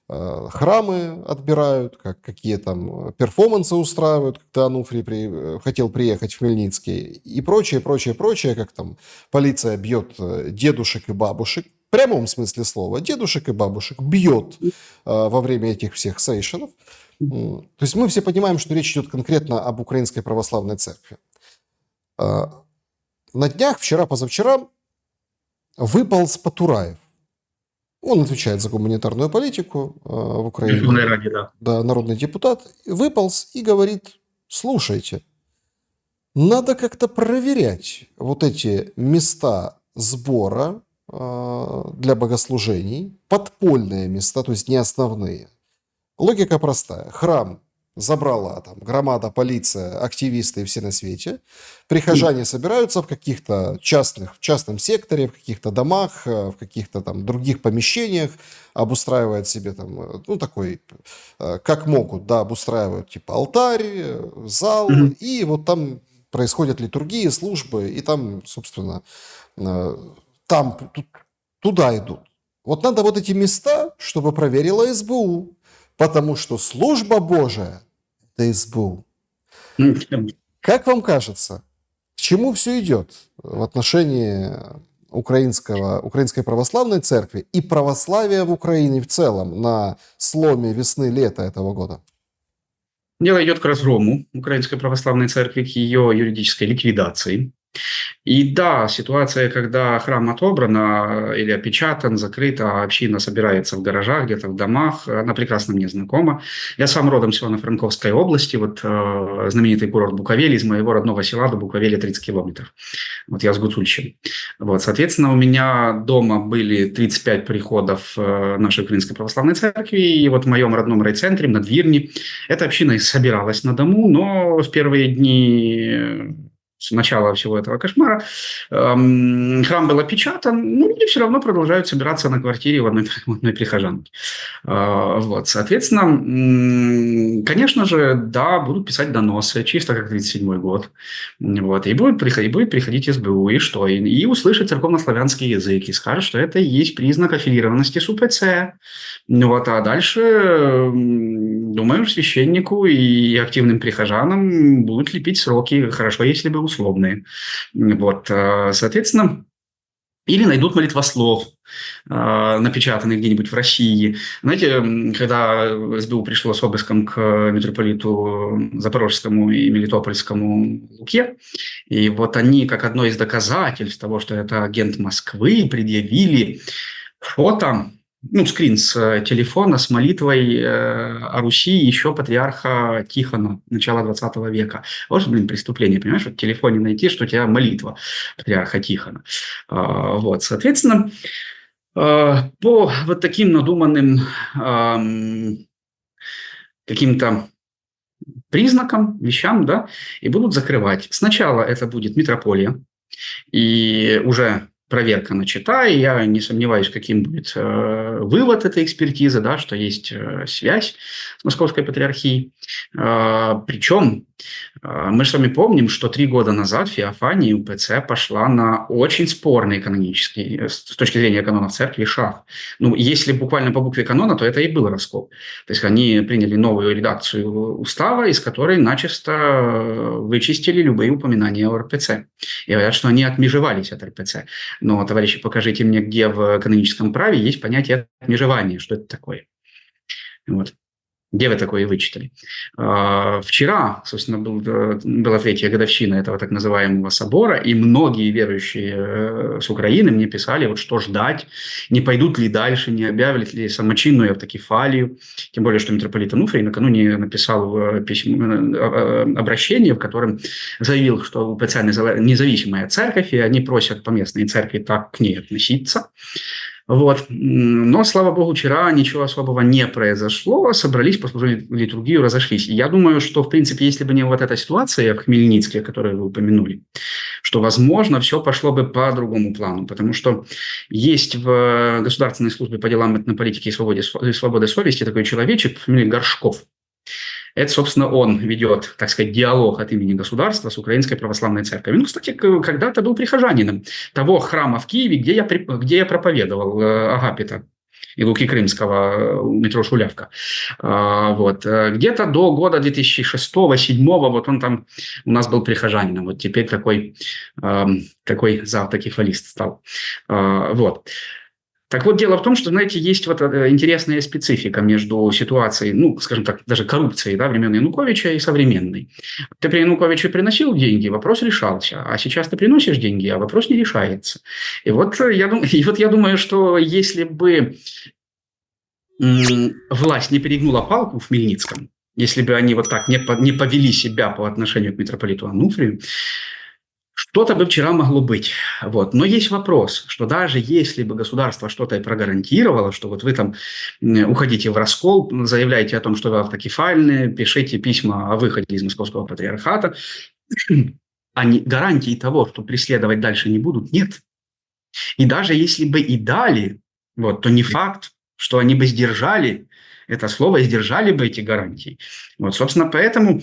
храмы отбирают, какие там перформансы устраивают, когда Ануфрий хотел приехать в Хмельницкий и прочее, прочее, прочее, как там полиция бьет дедушек и бабушек, в прямом смысле слова, дедушек и бабушек бьет во время этих всех сейшенов. То есть мы все понимаем, что речь идет конкретно об Украинской Православной Церкви. На днях, вчера-позавчера, выполз Потураев. Он отвечает за гуманитарную политику в Украине. Ради, да. Да, народный депутат. Выполз и говорит, слушайте, надо как-то проверять вот эти места сбора для богослужений, подпольные места, то есть не основные. Логика простая. Храм забрала там громада, полиция, активисты и все на свете. Прихожане собираются в каких-то в частном секторе, в каких-то домах, в каких-то там других помещениях, обустраивают себе там, ну, такой, как могут, да, обустраивают типа алтарь, зал, и вот там происходят литургии, службы, и там, собственно, там туда идут. Вот надо вот эти места, чтобы проверила СБУ, потому что служба Божия – это СБУ. Как вам кажется, к чему все идет в отношении Украинской православной церкви и православия в Украине в целом на сломе весны-лета этого года? Дело идет к разгрому Украинской православной церкви, к ее юридической ликвидации. И да, ситуация, когда храм отобран или опечатан, закрыт, а община собирается в гаражах, где-то в домах, она прекрасно мне знакома. Я сам родом с Ивано-Франковской области, вот знаменитый курорт Буковель, из моего родного села до Буковеля 30 километров. Вот я с Гуцульщины. Вот, соответственно, у меня дома были 35 приходов нашей Украинской православной церкви, и вот в моем родном райцентре, на Двирне, эта община и собиралась на дому, но в первые дни с начала всего этого кошмара храм был опечатан, ну, люди все равно продолжают собираться на квартире в одной прихожанке. Вот, соответственно, конечно же, да, будут писать доносы, чисто как 1937 год. Вот, и будет приходить СБУ, и что? И услышать церковнославянский язык, и скажет, что это и есть признак аффилированности с УПЦ. Вот, а дальше, думаю, священнику и активным прихожанам будут лепить сроки, хорошо, если бы условные. Вот, соответственно, или найдут молитвослов, напечатанный где-нибудь в России. Знаете, когда СБУ пришло с обыском к митрополиту Запорожскому и Мелитопольскому Луке, и вот они, как одно из доказательств того, что это агент Москвы, предъявили фото, скрин с телефона с молитвой о Руси еще патриарха Тихона начала 20 века. Вот же, преступление, понимаешь, вот в телефоне найти, что у тебя молитва патриарха Тихона. Вот, соответственно, по вот таким надуманным каким-то признакам, вещам, да, и будут закрывать. Сначала это будет митрополия, и уже проверка начата, и я не сомневаюсь, каким будет вывод этой экспертизы, да, что есть связь с Московской патриархией. Причем мы с вами помним, что 3 года назад Феофания УПЦ пошла на очень спорный канонический, с точки зрения канонов церкви, шаг. Ну, если буквально по букве канона, то это и был раскол. То есть они приняли новую редакцию устава, из которой начисто вычистили любые упоминания о РПЦ. И говорят, что они отмежевались от РПЦ. Но, товарищи, покажите мне, где в каноническом праве есть понятие отмежевания, что это такое. Вот. Где вы такое вычитали? Вчера, собственно, была 3-я годовщина этого так называемого собора, и многие верующие с Украины мне писали, вот что ждать, не пойдут ли дальше, не объявят ли самочинную автокефалию. Тем более, что митрополит Ануфрий накануне написал обращение, в котором заявил, что УПЦ независимая церковь, и они просят поместной церкви так к ней относиться. Вот. Но, слава богу, вчера ничего особого не произошло. Собрались, послужили литургию, разошлись. И я думаю, что, в принципе, если бы не вот эта ситуация в Хмельницке, которую вы упомянули, что, возможно, все пошло бы по другому плану. Потому что есть в Государственной службе по делам этнополитики и свободы совести такой человечек по фамилии Горшков. Это, собственно, он ведет, так сказать, диалог от имени государства с Украинской православной церковью. Ну, кстати, когда-то был прихожанином того храма в Киеве, где я проповедовал Агапита и Луки Крымского у метро Шулявка. Вот. Где-то до года 2006-2007 вот он там у нас был прихожанином. Вот теперь такой автокефалист стал. Вот. Так вот, дело в том, что, знаете, есть вот интересная специфика между ситуацией, ну, скажем так, даже коррупцией, да, времен Януковича и современной. Ты при Януковиче приносил деньги, вопрос решался, а сейчас ты приносишь деньги, а вопрос не решается. И вот я думаю, что если бы власть не перегнула палку в Хмельницком, если бы они вот так не повели себя по отношению к митрополиту Ануфрию, что-то бы вчера могло быть. Вот. Но есть вопрос, что даже если бы государство что-то и прогарантировало, что вот вы там уходите в раскол, заявляете о том, что вы автокефальные, пишите письма о выходе из Московского патриархата, а гарантии того, что преследовать дальше не будут, нет. И даже если бы и дали, вот, то не факт, что они бы сдержали это слово и сдержали бы эти гарантии. Вот, собственно, поэтому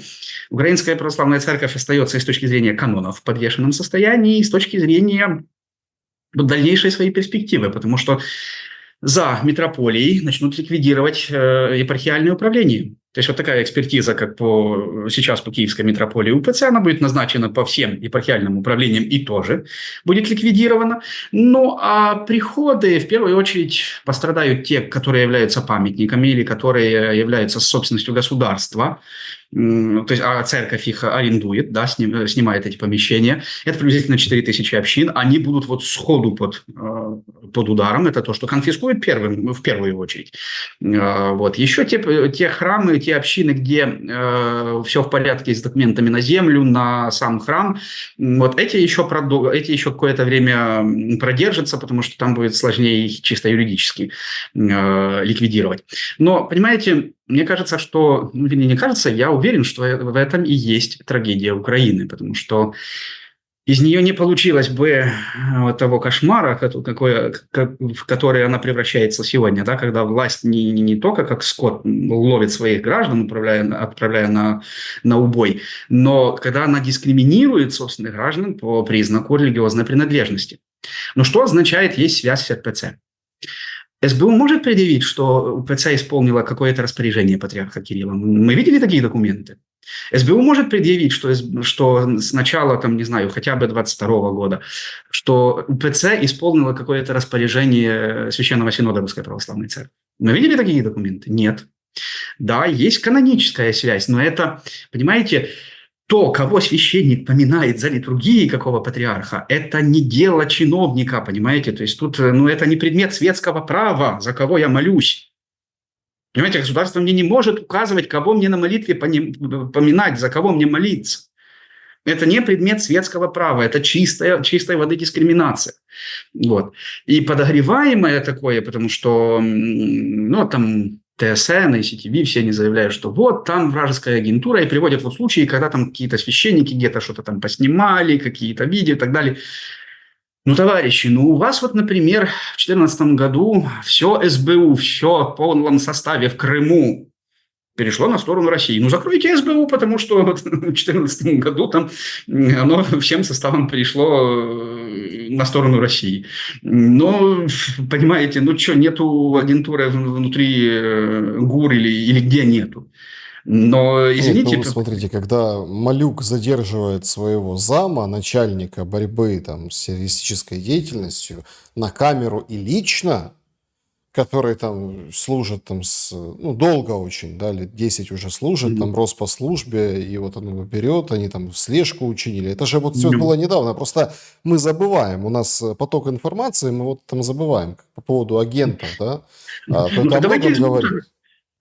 Украинская православная церковь остается и с точки зрения канонов в подвешенном состоянии, и с точки зрения дальнейшей своей перспективы, потому что за митрополией начнут ликвидировать епархиальное управление. То есть вот такая экспертиза, как сейчас по Киевской митрополии УПЦ, она будет назначена по всем епархиальным управлениям и тоже будет ликвидирована. Ну а приходы, в первую очередь, пострадают те, которые являются памятниками или которые являются собственностью государства. То есть, а церковь их арендует, да, снимает эти помещения. Это приблизительно 4000 общин. Они будут вот сходу под ударом. Это то, что конфискуют в первую очередь. Вот. Еще те храмы, те общины, где все в порядке с документами на землю, на сам храм, вот эти еще какое-то время продержатся, потому что там будет сложнее их чисто юридически ликвидировать. Но, понимаете, мне кажется, что, вернее, не кажется, я уверен, что в этом и есть трагедия Украины, потому что из нее не получилось бы того кошмара, в который она превращается сегодня, да, когда власть не только как скот ловит своих граждан, отправляя на убой, но когда она дискриминирует собственных граждан по признаку религиозной принадлежности. Но что означает есть связь с РПЦ? СБУ может предъявить, что УПЦ исполнила какое-то распоряжение патриарха Кирилла? Мы видели такие документы? СБУ может предъявить, что с начала, там, не знаю, хотя бы 22 года, что УПЦ исполнила какое-то распоряжение Священного Синода Русской Православной Церкви? Мы видели такие документы? Нет. Да, есть каноническая связь, но это, понимаете, то, кого священник поминает за литургией какого патриарха, это не дело чиновника, понимаете? То есть тут, это не предмет светского права, за кого я молюсь. Понимаете, государство мне не может указывать, кого мне на молитве поминать, за кого мне молиться. Это не предмет светского права, это чистой воды дискриминация. Вот. И подогреваемое такое, потому что, там ТСН и СТВ, все они заявляют, что вот там вражеская агентура, и приводят вот случаи, когда там какие-то священники где-то что-то там поснимали, какие-то видео и так далее. Товарищи, у вас вот, например, в 2014 году все СБУ, все в полном составе в Крыму перешло на сторону России. Закройте СБУ, потому что в 2014 году там оно всем составом перешло на сторону России. Но, понимаете, нету агентуры внутри ГУР или где нету. Но, извините... Нет, смотрите, когда Малюк задерживает своего зама, начальника борьбы с террористической деятельностью, на камеру и лично, который там служит долго очень, да, лет 10 уже служит, Роспослужбе, и вот он его берет, они там слежку учинили. Это же вот все было недавно, просто мы забываем, у нас поток информации, мы забываем по поводу агентов, да, только о многом говорит.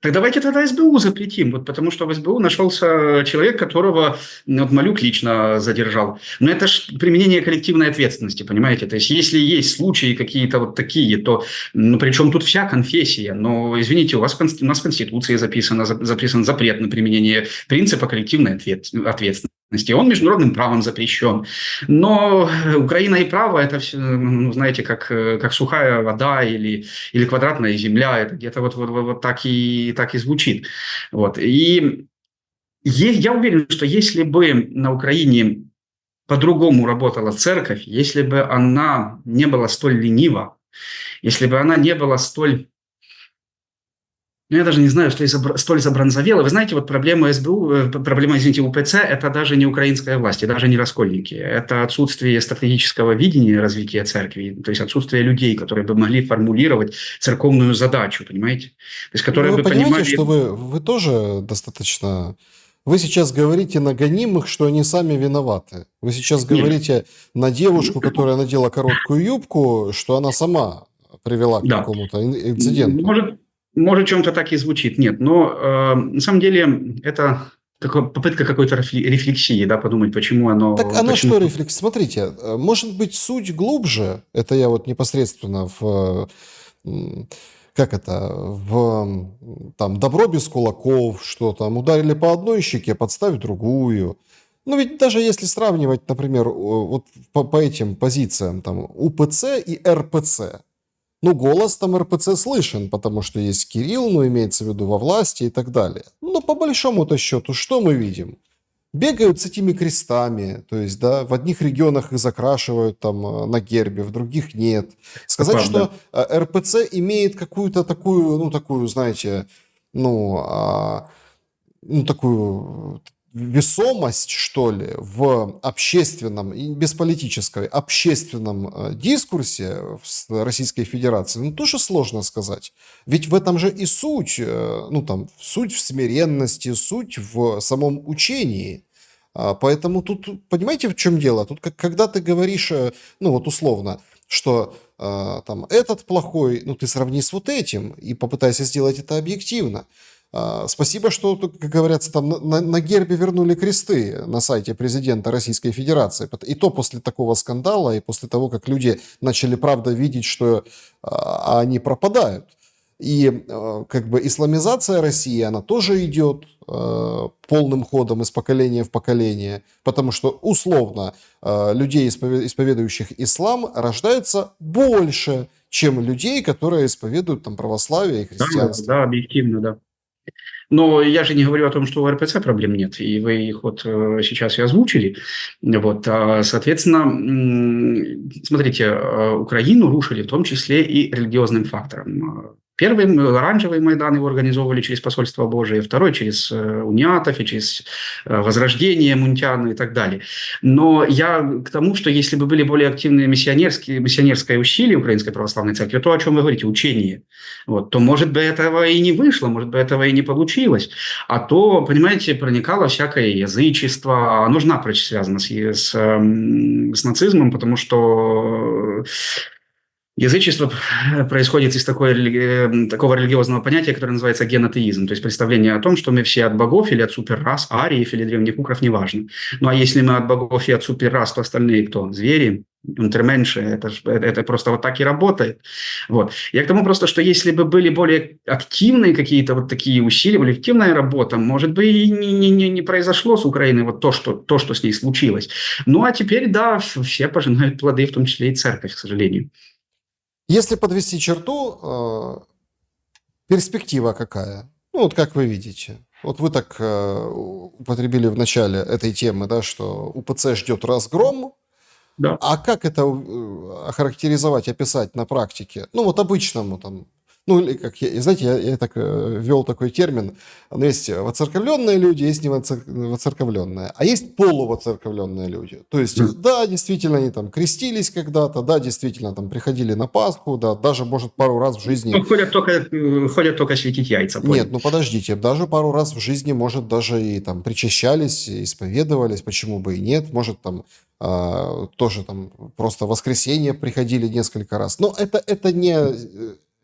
Так давайте тогда СБУ запретим, потому что в СБУ нашелся человек, которого Малюк лично задержал. Но это же применение коллективной ответственности, понимаете? То есть, если есть случаи какие-то вот такие, то причем тут вся конфессия. Но, извините, у нас в Конституции записан запрет на применение принципа коллективной ответственности. Он международным правом запрещен. Но Украина и право – это, знаете, как сухая вода или квадратная земля. Это где-то вот так и звучит. Вот. И я уверен, что если бы на Украине по-другому работала церковь, если бы она не была столь ленива, если бы она не была столь... я даже не знаю, что столь забронзовела. Вы знаете, вот проблема УПЦ – это даже не украинская власть, и даже не раскольники. Это отсутствие стратегического видения развития церкви, то есть отсутствие людей, которые бы могли формулировать церковную задачу, понимаете? То есть, которые вы бы понимаете, понимали... что вы тоже достаточно... Вы сейчас говорите на гонимых, что они сами виноваты. Вы сейчас говорите на девушку, которая надела короткую юбку, что она сама привела к какому-то инциденту. Может, чем-то так и звучит. Нет, но на самом деле это попытка какой-то рефлексии, да, подумать, почему оно... Так она что рефлексия? Смотрите, может быть, суть глубже, это я вот непосредственно в добро без кулаков, что там ударили по одной щеке, подставь другую. Ведь даже если сравнивать, например, вот по этим позициям, УПЦ и РПЦ, Ну, голос там РПЦ слышен, потому что есть Кирилл, ну, имеется в виду во власти и так далее. Но по большому-то счету, что мы видим? Бегают с этими крестами, то есть, да, в одних регионах их закрашивают там на гербе, в других нет. Это Сказать, правда. что РПЦ имеет какую-то такую, ну, такую, знаете, ну, ну, такую весомость, что ли, в общественном, и без политической, общественном дискурсе в Российской Федерации, ну, тоже сложно сказать. Ведь в этом же и суть, ну, там, суть в смиренности, суть в самом учении. Поэтому тут, понимаете, в чем дело? Тут, когда ты говоришь, ну, вот условно, что там этот плохой, ну, ты сравни с вот этим и попытайся сделать это объективно. Спасибо, что, как говорится, там на гербе вернули кресты на сайте президента Российской Федерации. И то после такого скандала, и после того, как люди начали правда видеть, что они пропадают. И как бы исламизация России, она тоже идет полным ходом из поколения в поколение, потому что условно людей, исповедующих ислам, рождается больше, чем людей, которые исповедуют там православие и Да, христианство. да, объективно, да. Но я же не говорю о том, что у РПЦ проблем нет, и вы их вот сейчас и озвучили. Вот, соответственно, смотрите, Украину рушили в том числе и религиозным фактором. Первый оранжевый Майдан его организовывали через посольство Божие, второй через униатов и через возрождение мунтян и так далее. Но я к тому, что если бы были более активные миссионерское усилие Украинской Православной Церкви, то, о чем вы говорите, учение, вот, то, может быть, этого и не вышло, может быть, этого и не получилось. А то, понимаете, проникало всякое язычество. Оно же напрочь связано с нацизмом, потому что язычество происходит из такого религиозного понятия, которое называется генотеизм, то есть представление о том, что мы все от богов или от суперрас, ариев или древних укров, неважно. Ну а если мы от богов и от суперрас, то остальные кто? Звери, унтерменши, это просто вот так и работает. Вот. Я к тому просто, что если бы были более активные какие-то вот такие усилия, более активная работа, может быть, и не произошло с Украиной вот то, что с ней случилось. Ну а теперь, да, все пожинают плоды, в том числе и церковь, к сожалению. Если подвести черту, перспектива какая? Ну, вот как вы видите. Вот вы так употребили в начале этой темы, да, что УПЦ ждет разгром. Да. А как это охарактеризовать, описать на практике? Ну, вот обычному там. Ну, или как знаете, я так ввел такой термин. Есть воцерковленные люди, есть невоцерковленные. А есть полувоцерковленные люди. То есть, да, действительно, они там крестились когда-то, да, действительно, там приходили на Пасху, да, даже, может, пару раз в жизни. Ну, ходят только светить яйца, Нет, понял. ну подождите, даже пару раз в жизни, может, даже и там причащались, исповедовались, почему бы и нет, может, там тоже там просто в воскресенье приходили несколько раз. Но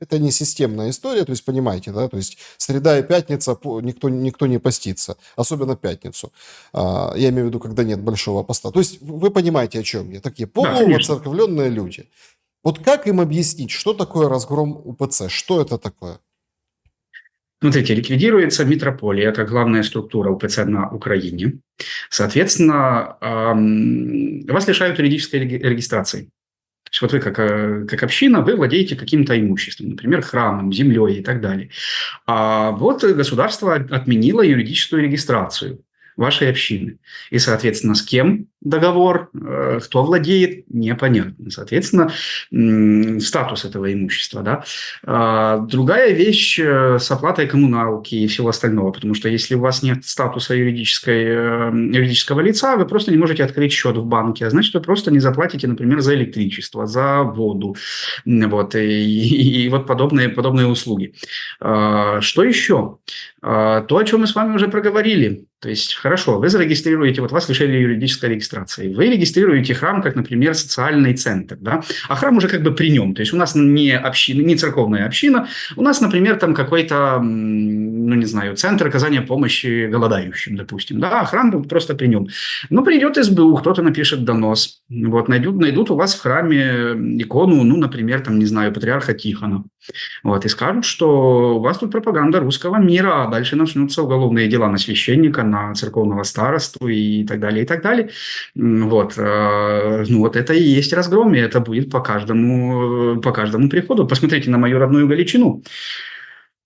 это не системная история, то есть понимаете, да, то есть среда и пятница никто не постится, особенно пятницу. Я имею в виду, когда нет большого поста. То есть вы понимаете, о чем я. Такие Да, конечно. полувоцерковленные люди. Вот как им объяснить, что такое разгром УПЦ? Что это такое? Смотрите, ликвидируется митрополия как главная структура УПЦ на Украине. Соответственно, вас лишают юридической регистрации. То есть вот вы как община, вы владеете каким-то имуществом, например, храмом, землей и так далее. А вот государство отменило юридическую регистрацию вашей общины. И, соответственно, с кем договор, кто владеет, непонятно. Соответственно, статус этого имущества. Да? Другая вещь с оплатой коммуналки и всего остального. Потому что если у вас нет статуса юридического лица, вы просто не можете открыть счет в банке. А значит, вы просто не заплатите, например, за электричество, за воду. Вот, и вот подобные услуги. Что еще? То, о чем мы с вами уже проговорили. То есть, хорошо, вы зарегистрируете, вот вас лишили юридической регистрации. Вы регистрируете храм, как, например, социальный центр. Да? А храм уже как бы при нем. То есть, у нас не община, не церковная община. У нас, например, там какой-то, ну, не знаю, центр оказания помощи голодающим, допустим. Да? А храм просто при нем. Но придет СБУ, кто-то напишет донос. Вот, найдут у вас в храме икону, ну, например, там, не знаю, патриарха Тихона. Вот, и скажут, что у вас тут пропаганда русского мира, а дальше начнутся уголовные дела на священника, на церковного старосту и так далее, и так далее. Вот, ну вот это и есть разгром, и это будет по каждому приходу. Посмотрите на мою родную Галичину.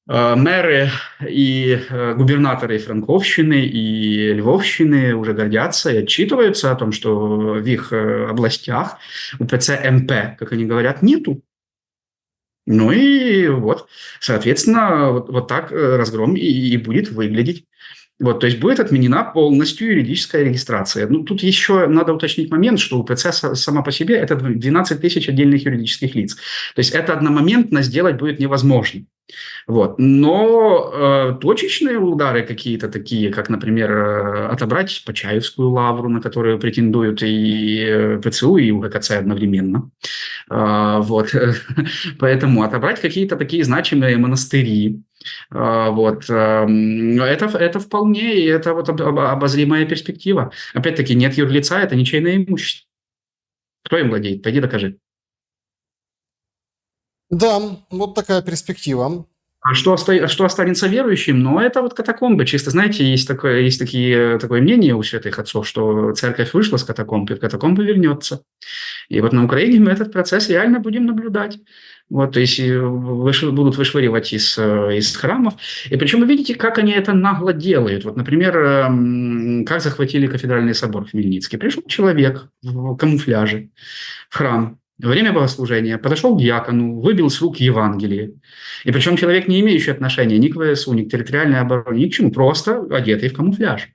Мэры и губернаторы Франковщины и Львовщины уже гордятся и отчитываются о том, что в их областях УПЦ МП, как они говорят, нету. Ну и вот, соответственно, вот так разгром и будет выглядеть. Вот, то есть будет отменена полностью юридическая регистрация. Ну, тут еще надо уточнить момент, что УПЦ сама по себе – это 12 тысяч отдельных юридических лиц. То есть это одномоментно сделать будет невозможно. Вот. Но точечные удары какие-то такие, как, например, отобрать Почаевскую лавру, на которую претендуют и ПЦУ, и УГКЦ одновременно. Вот. Поэтому отобрать какие-то такие значимые монастыри. Вот. Это вполне, и это вот обозримая перспектива. Опять-таки, нет юрлица, это ничейное имущество. Кто им владеет? Пойди докажи. Да, вот такая перспектива. А что останется верующим? Ну, это вот катакомбы. Чисто, знаете, такое мнение у святых отцов, что церковь вышла с катакомб, и в катакомбы вернется. И вот на Украине мы этот процесс реально будем наблюдать. Вот, то есть будут вышвыривать из храмов. И причем вы видите, как они это нагло делают. Вот, например, как захватили кафедральный собор в Хмельницкий. Пришел человек в камуфляже в храм во время богослужения, подошел к диакону, выбил с рук Евангелие. И причем человек, не имеющий отношения ни к ВСУ, ни к территориальной обороне, ни к чему, просто одетый в камуфляж.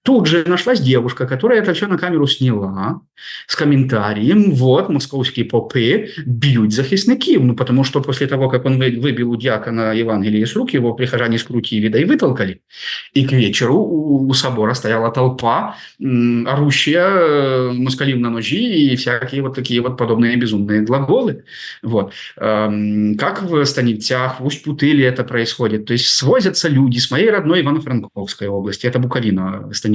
Тут же нашлась девушка, которая это все на камеру сняла с комментарием: вот, московские попы бьют захисників. Ну, потому что после того, как он выбил у диакона Евангелие из рук, его прихожане скрутили, да и вытолкали. И к вечеру у собора стояла толпа, орущая москалим на ножи и всякие вот такие вот подобные безумные глаголы. Вот. Как в Станицах, в Усть-Путыле это происходит. То есть свозятся люди с моей родной Ивано-Франковской области, это Буковина, Станицы.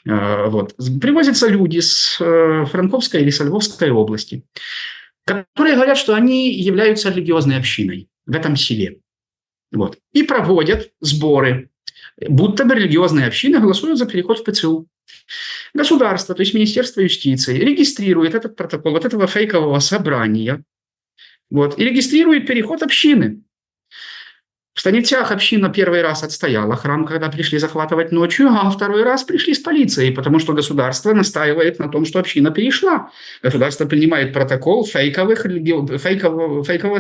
Вот. Привозятся люди с Франковской или со Львовской области, которые говорят, что они являются религиозной общиной в этом селе. Вот. И проводят сборы, будто бы религиозные общины голосуют за переход в ПЦУ. Государство, то есть Министерство юстиции, регистрирует этот протокол вот этого фейкового собрания, вот, и регистрирует переход общины. В Станицах община первый раз отстояла храм, когда пришли захватывать ночью, а второй раз пришли с полицией, потому что государство настаивает на том, что община перешла. Государство принимает протокол фейкового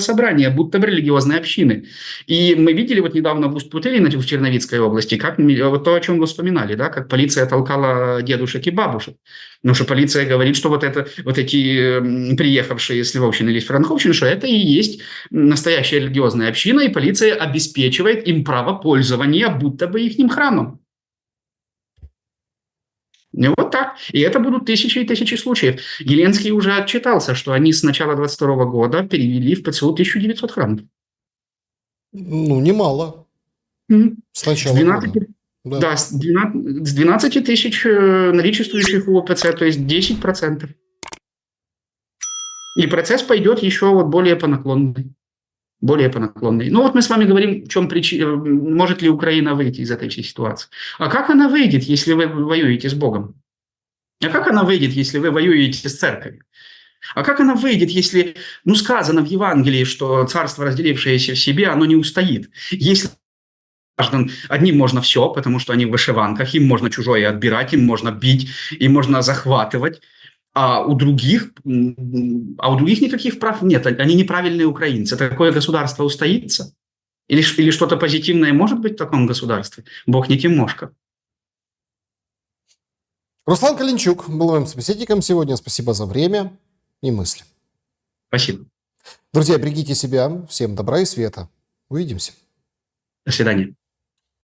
собрания, будто бы религиозной общины. И мы видели вот недавно в Усть-Путыле, в Черновицкой области, как вот то, о чем вы вспоминали, да, как полиция толкала дедушек и бабушек. Потому что полиция говорит, что вот эти приехавшие с Львовщины или с Франковщины, что это и есть настоящая религиозная община, и полиция обеспечивает им право пользования будто бы ихним храмом. И вот так. И это будут тысячи и тысячи случаев. Зеленский уже отчитался, что они с начала 2022 года перевели в ПЦУ 1900 храмов. Ну, немало. С начала 12, года. да, с 12 тысяч наличествующих в ОПЦ, то есть 10%. И процесс пойдет еще вот более по наклонной. Ну вот мы с вами говорим, в чем причина, может ли Украина выйти из этой всей ситуации. А как она выйдет, если вы воюете с Богом? А как она выйдет, если вы воюете с церковью? А как она выйдет, если, сказано в Евангелии, что царство, разделившееся в себе, оно не устоит? Если граждан одним можно все, потому что они в вышиванках, им можно чужое отбирать, им можно бить, им можно захватывать, а у других никаких прав нет, они неправильные украинцы. Такое государство устоится? Или что-то позитивное может быть в таком государстве? Бог не Тимошка. Руслан Калинчук был моим собеседником сегодня. Спасибо за время и мысли. Спасибо. Друзья, берегите себя. Всем добра и света. Увидимся. До свидания.